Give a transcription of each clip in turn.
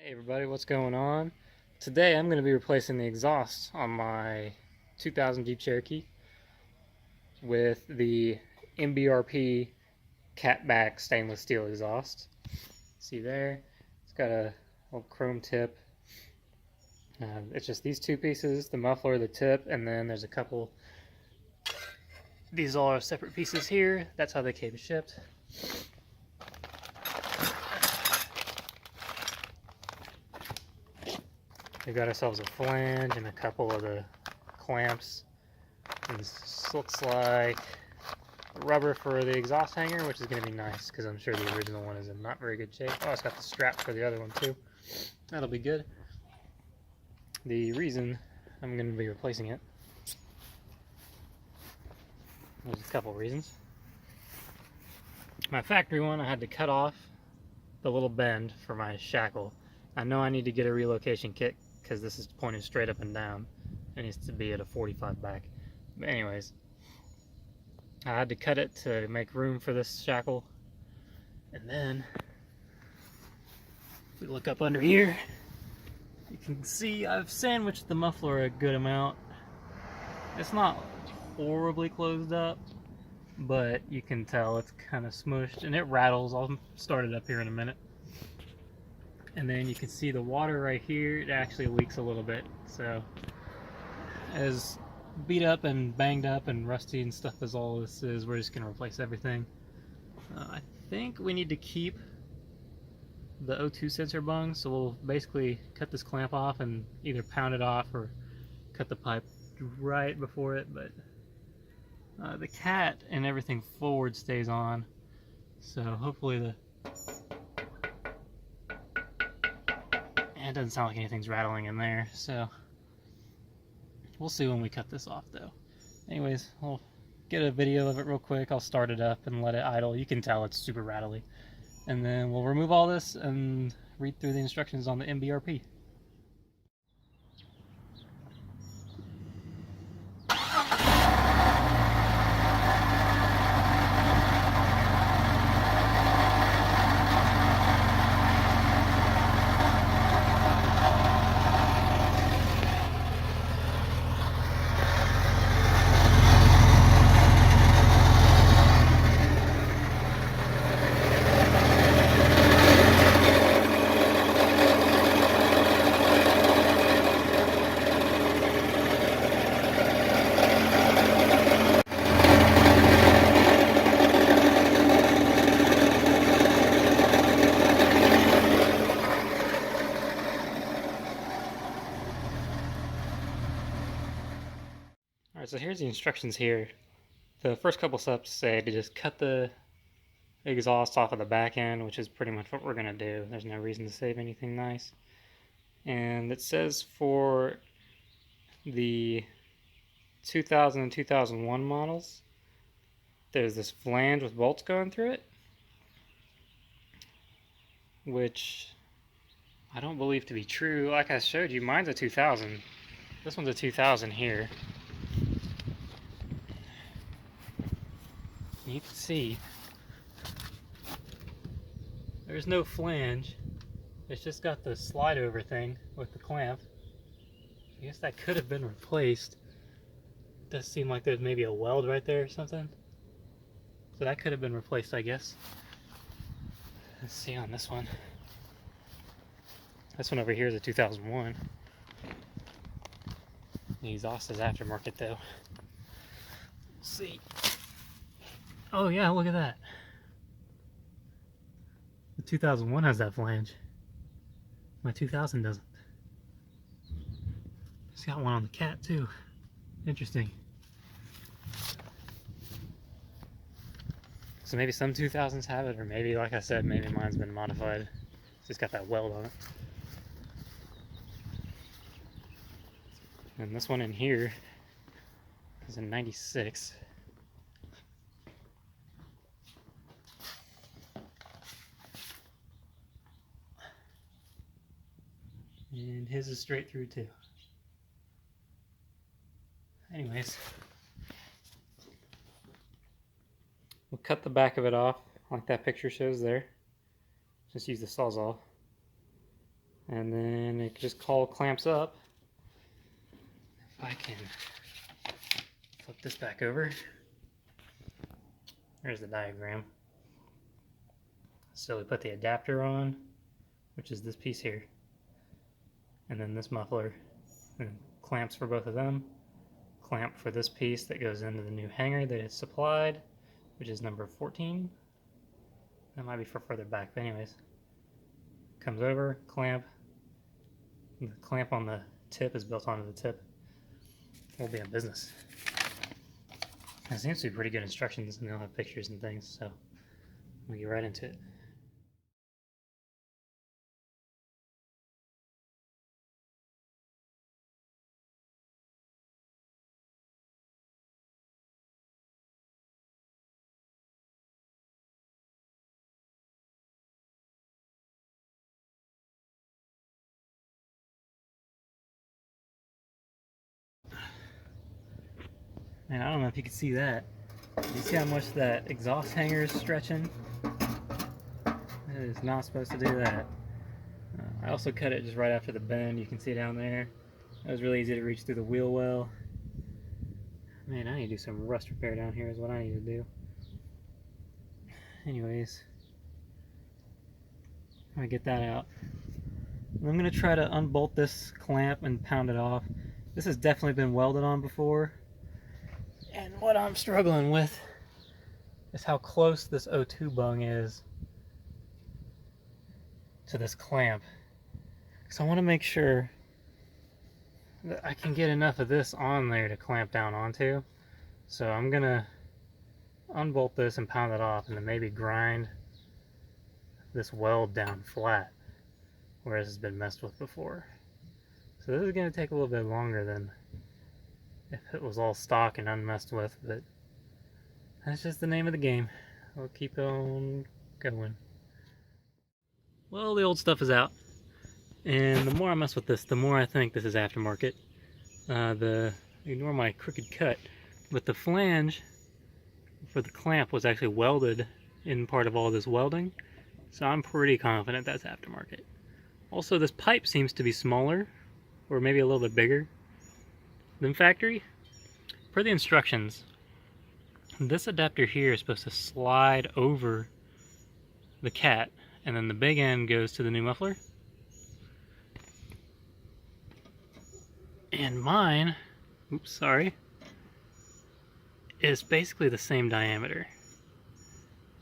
Hey everybody, what's going on? Today I'm going to be replacing the exhaust on my 2000 Jeep Cherokee with the MBRP catback stainless steel exhaust. See there? It's got a little chrome tip. It's just these two pieces, the muffler, the tip, and then there's a couple. These all are separate pieces here. That's how they came shipped. We got ourselves a flange and a couple of the clamps. And this looks like rubber for the exhaust hanger, which is going to be nice because I'm sure the original one is in not very good shape. Oh, it's got the strap for the other one too. That'll be good. The reason I'm going to be replacing it, there's a couple reasons. My factory one, I had to cut off the little bend for my shackle. I know I need to get a relocation kit because this is pointing straight up and down. It needs to be at a 45 back. But anyways, I had to cut it to make room for this shackle. And then, if we look up under here, you can see I've sandwiched the muffler a good amount. It's not horribly closed up, but you can tell it's kind of smushed and it rattles. I'll start it up here in a minute. And then you can see the water right here, it actually leaks a little bit. So as beat up and banged up and rusty and stuff as all this is, we're just gonna replace everything. I think we need to keep the O2 sensor bung, so we'll basically cut this clamp off and either pound it off or cut the pipe right before it, but the cat and everything forward stays on, so hopefully it doesn't sound like anything's rattling in there, so we'll see when we cut this off though. Anyways, I'll get a video of it real quick. I'll start it up and let it idle. You can tell it's super rattly. And then we'll remove all this and read through the instructions on the MBRP. Alright, so here's the instructions here. The first couple steps say to just cut the exhaust off of the back end, which is pretty much what we're going to do. There's no reason to save anything nice. And it says for the 2000 and 2001 models, there's this flange with bolts going through it, which I don't believe to be true. Like I showed you, mine's a 2000. This one's a 2000 here. You can see there's no flange. It's just got the slide over thing with the clamp. I guess that could have been replaced. It does seem like there's maybe a weld right there or something. So that could have been replaced, I guess. Let's see on this one. This one over here is a 2001. The exhaust is aftermarket though. Let's see. Oh yeah, look at that. The 2001 has that flange. My 2000 doesn't. It's got one on the cat too. Interesting. So maybe some 2000s have it, or maybe, like I said, maybe mine's been modified. It's just got that weld on it. And this one in here is a 96. And his is straight through too. Anyways, we'll cut the back of it off like that picture shows there. Just use the Sawzall. and then it just clamps up. If I can flip this back over, there's the diagram. So we put the adapter on, which is this piece here, and then this muffler, and clamps for both of them, clamp for this piece that goes into the new hanger that is supplied, which is number 14. That might be for further back, but anyways. Comes over, clamp. The clamp on the tip is built onto the tip. We'll be in business. It seems to be pretty good instructions, and they'll have pictures and things, so we'll get right into it. Man, I don't know if you can see that. You see how much that exhaust hanger is stretching? It is not supposed to do that. I also cut it just right after the bend. You can see down there. It was really easy to reach through the wheel well. Man, I need to do some rust repair down here is what I need to do. Anyways, I'm gonna get that out. I'm gonna try to unbolt this clamp and pound it off. This has definitely been welded on before. And what I'm struggling with is how close this O2 bung is to this clamp. So I want to make sure that I can get enough of this on there to clamp down onto. So I'm gonna unbolt this and pound it off, and then maybe grind this weld down flat, whereas it's been messed with before. So this is gonna take a little bit longer than if it was all stock and unmessed with, but that's just the name of the game. We'll keep on going. Well, the old stuff is out, and the more I mess with this, the more I think this is aftermarket. Ignore my crooked cut, but the flange for the clamp was actually welded in part of all this welding, so I'm pretty confident that's aftermarket. Also, this pipe seems to be smaller, or maybe a little bit bigger than factory. Per the instructions, this adapter here is supposed to slide over the cat, and then the big end goes to the new muffler. And mine, oops, sorry, is basically the same diameter.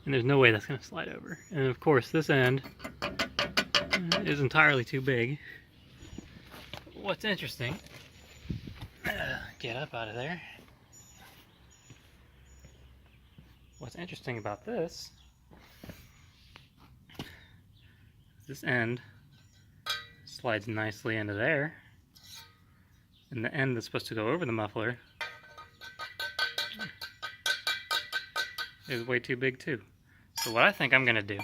And there's no way that's going to slide over. And of course, this end is entirely too big. What's interesting, get up out of there. What's interesting about this end slides nicely into there, and the end that's supposed to go over the muffler is way too big too. So what I think I'm gonna do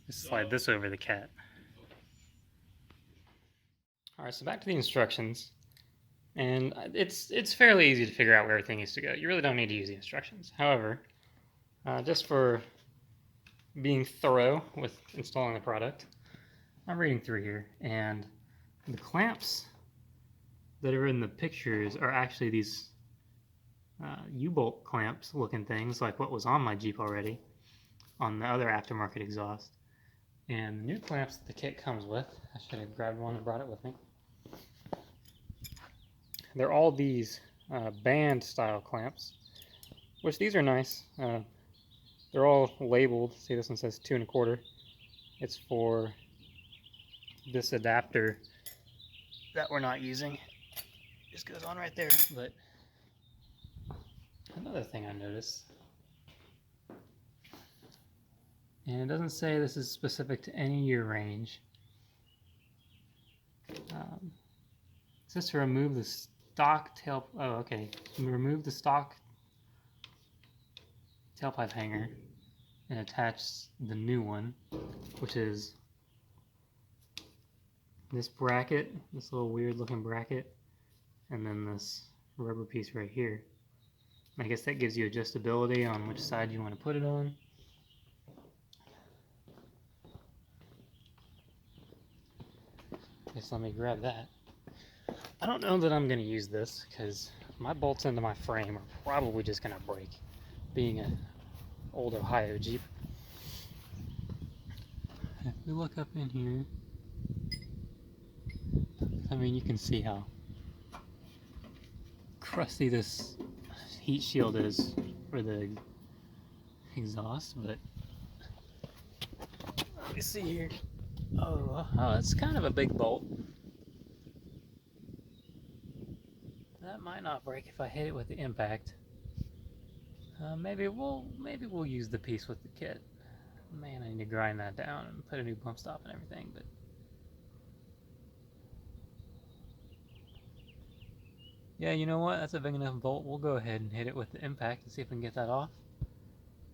is slide this over the cat. Alright, so back to the instructions. And it's fairly easy to figure out where everything needs to go. You really don't need to use the instructions. However, just for being thorough with installing the product, I'm reading through here, and the clamps that are in the pictures are actually these U-bolt clamps looking things, like what was on my Jeep already, on the other aftermarket exhaust. And the new clamps that the kit comes with, I should have grabbed one and brought it with me. They're all these band style clamps, which these are nice. They're all labeled. See, this one says 2 1/4. It's for this adapter that we're not using. Just goes on right there. But another thing I noticed, and it doesn't say this is specific to any year range. It says to remove the stock tail. Oh, okay. Remove the stock tailpipe hanger and attach the new one, which is this bracket, this little weird looking bracket, and then this rubber piece right here. And I guess that gives you adjustability on which side you want to put it on. Okay, so let me grab that. I don't know that I'm going to use this because my bolts into my frame are probably just going to break, being an old Ohio Jeep. If we look up in here, I mean, you can see how crusty this heat shield is for the exhaust, but let me see here. Oh, it's kind of a big bolt. That might not break if I hit it with the impact. Maybe we'll use the piece with the kit. Man, I need to grind that down and put a new bump stop and everything, but yeah, you know what? That's a big enough bolt. We'll go ahead and hit it with the impact and see if we can get that off.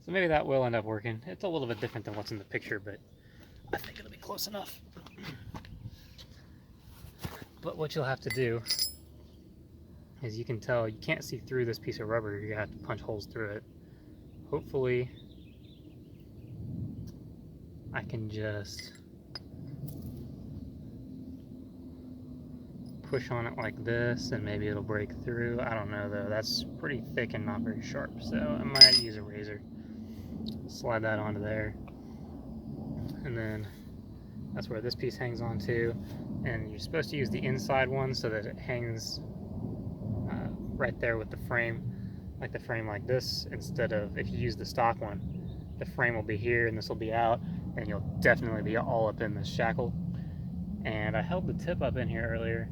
So maybe that will end up working. It's a little bit different than what's in the picture, but I think it'll be close enough. But what you'll have to do is, you can tell you can't see through this piece of rubber. You have to punch holes through it. Hopefully I can just push on it like this and maybe it'll break through. I don't know though. That's pretty thick and not very sharp, so I might use a razor. Slide that onto there, and then that's where this piece hangs on to, and you're supposed to use the inside one so that it hangs right there with the frame, like this, instead of, if you use the stock one, the frame will be here and this will be out, and you'll definitely be all up in this shackle. And I held the tip up in here earlier,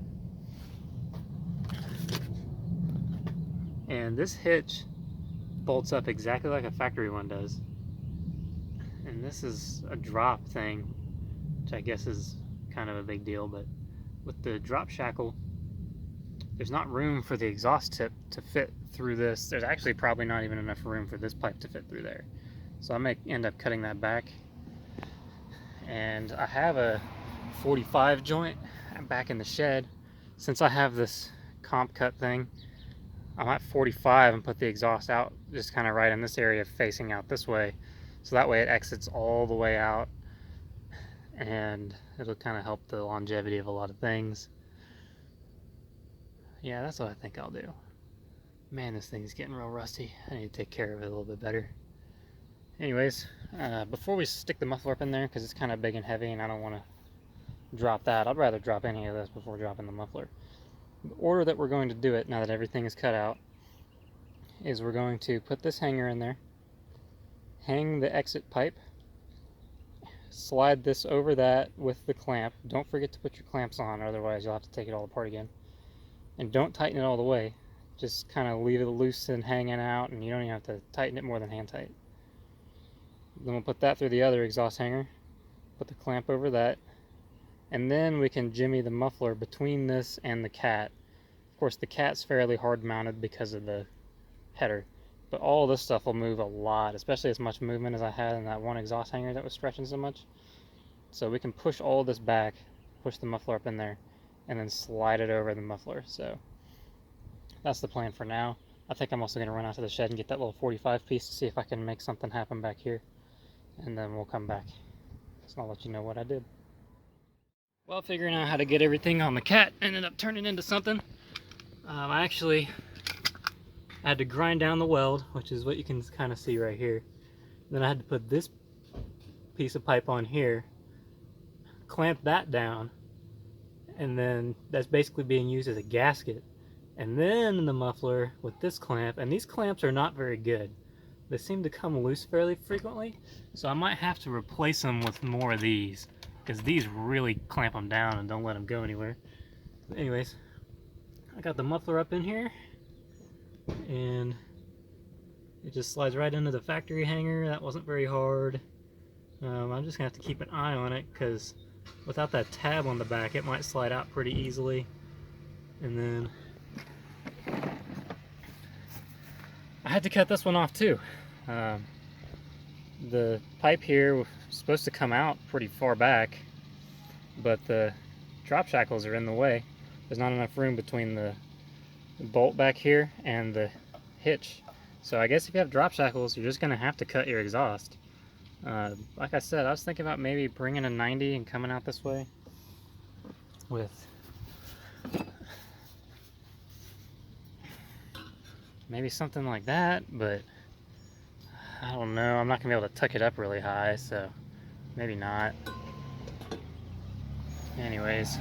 and this hitch bolts up exactly like a factory one does. And this is a drop thing, which I guess is kind of a big deal, but with the drop shackle, there's not room for the exhaust tip to fit through this. There's actually probably not even enough room for this pipe to fit through there. So I may end up cutting that back. And I have a 45 joint back in the shed. Since I have this comp cut thing, I'm at 45 and put the exhaust out just kind of right in this area, facing out this way. So that way it exits all the way out, and it'll kind of help the longevity of a lot of things. Yeah, that's what I think I'll do. Man, this thing's getting real rusty. I need to take care of it a little bit better. Anyways, before we stick the muffler up in there, because it's kind of big and heavy and I don't want to drop that, I'd rather drop any of this before dropping the muffler. The order that we're going to do it, now that everything is cut out, is we're going to put this hanger in there, hang the exit pipe, slide this over that with the clamp. Don't forget to put your clamps on, otherwise you'll have to take it all apart again. And don't tighten it all the way. Just kind of leave it loose and hanging out, and you don't even have to tighten it more than hand tight. Then we'll put that through the other exhaust hanger, put the clamp over that, and then we can jimmy the muffler between this and the cat. Of course, the cat's fairly hard mounted because of the header, but all this stuff will move a lot, especially as much movement as I had in that one exhaust hanger that was stretching so much. So we can push all this back, push the muffler up in there, and then slide it over the muffler. So that's the plan for now. I think I'm also going to run out to the shed and get that little 45 piece to see if I can make something happen back here, and then we'll come back. So I'll let you know what I did. Well, figuring out how to get everything on the cat ended up turning into something. I actually had to grind down the weld, which is what you can kind of see right here. Then I had to put this piece of pipe on here, clamp that down, and then that's basically being used as a gasket. And then the muffler with this clamp, and these clamps are not very good. They seem to come loose fairly frequently, so I might have to replace them with more of these, because these really clamp them down and don't let them go anywhere. But anyways, I got the muffler up in here, and it just slides right into the factory hanger. That wasn't very hard. I'm just gonna have to keep an eye on it, because without that tab on the back, it might slide out pretty easily. And then I had to cut this one off too. The pipe here was supposed to come out pretty far back, but the drop shackles are in the way. There's not enough room between the bolt back here and the hitch. So I guess if you have drop shackles, you're just gonna have to cut your exhaust. Like I said, I was thinking about maybe bringing a 90 and coming out this way. with maybe something like that, but I don't know. I'm not gonna be able to tuck it up really high, so maybe not. Anyways,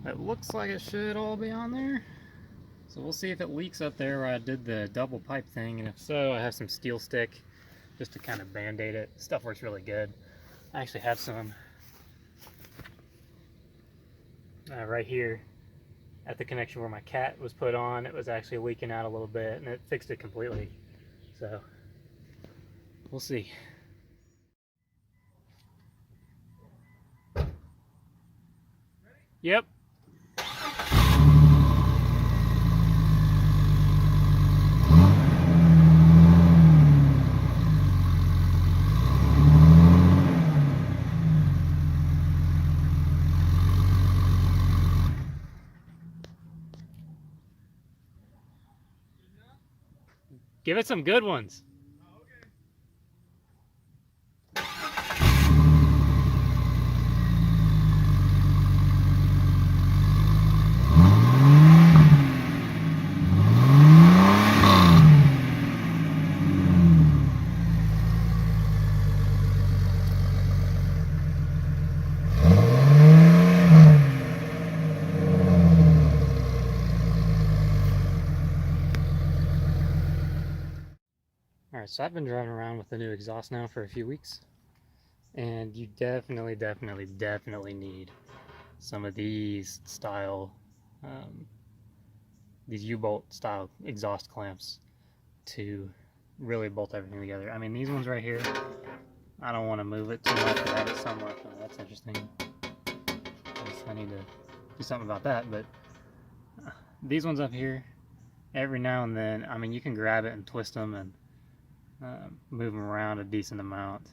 it looks like it should all be on there. So we'll see if it leaks up there where I did the double pipe thing, and if so, I have some steel stick just to kind of band-aid it. Stuff works really good. I actually have some right here at the connection where my cat was put on. It was actually leaking out a little bit, and it fixed it completely. So we'll see. Yep. Give it some good ones. Alright, so I've been driving around with the new exhaust now for a few weeks, and you definitely need some of these style, these U-bolt style exhaust clamps to really bolt everything together. I mean, these ones right here, I don't want to move it too much, but I have it somewhere. Oh, that's interesting. I guess I need to do something about that, but these ones up here, every now and then, I mean, you can grab it and twist them and move them around a decent amount.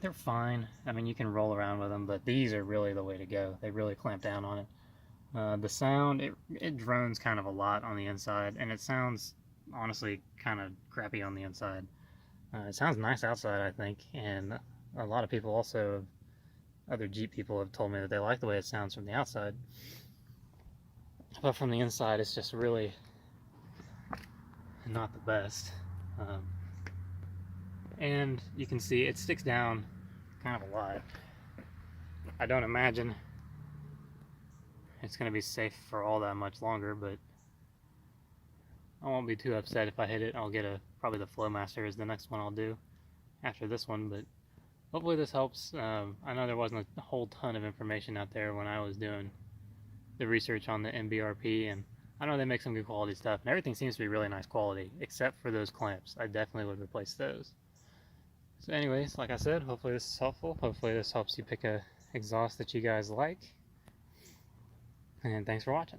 They're fine. I mean, you can roll around with them, but these are really the way to go. They really clamp down on it. The sound, it drones kind of a lot on the inside, and it sounds honestly kind of crappy on the inside. It sounds nice outside, I think, and a lot of people also, other Jeep people have told me that they like the way it sounds from the outside. But from the inside, it's just really not the best. And you can see it sticks down kind of a lot. I don't imagine it's going to be safe for all that much longer, but I won't be too upset if I hit it. I'll get probably the Flowmaster is the next one I'll do after this one, but hopefully this helps. I know there wasn't a whole ton of information out there when I was doing the research on the MBRP, and I know they make some good quality stuff, and everything seems to be really nice quality, except for those clamps. I definitely would replace those. So anyways, like I said, hopefully this is helpful. Hopefully this helps you pick a exhaust that you guys like. And thanks for watching.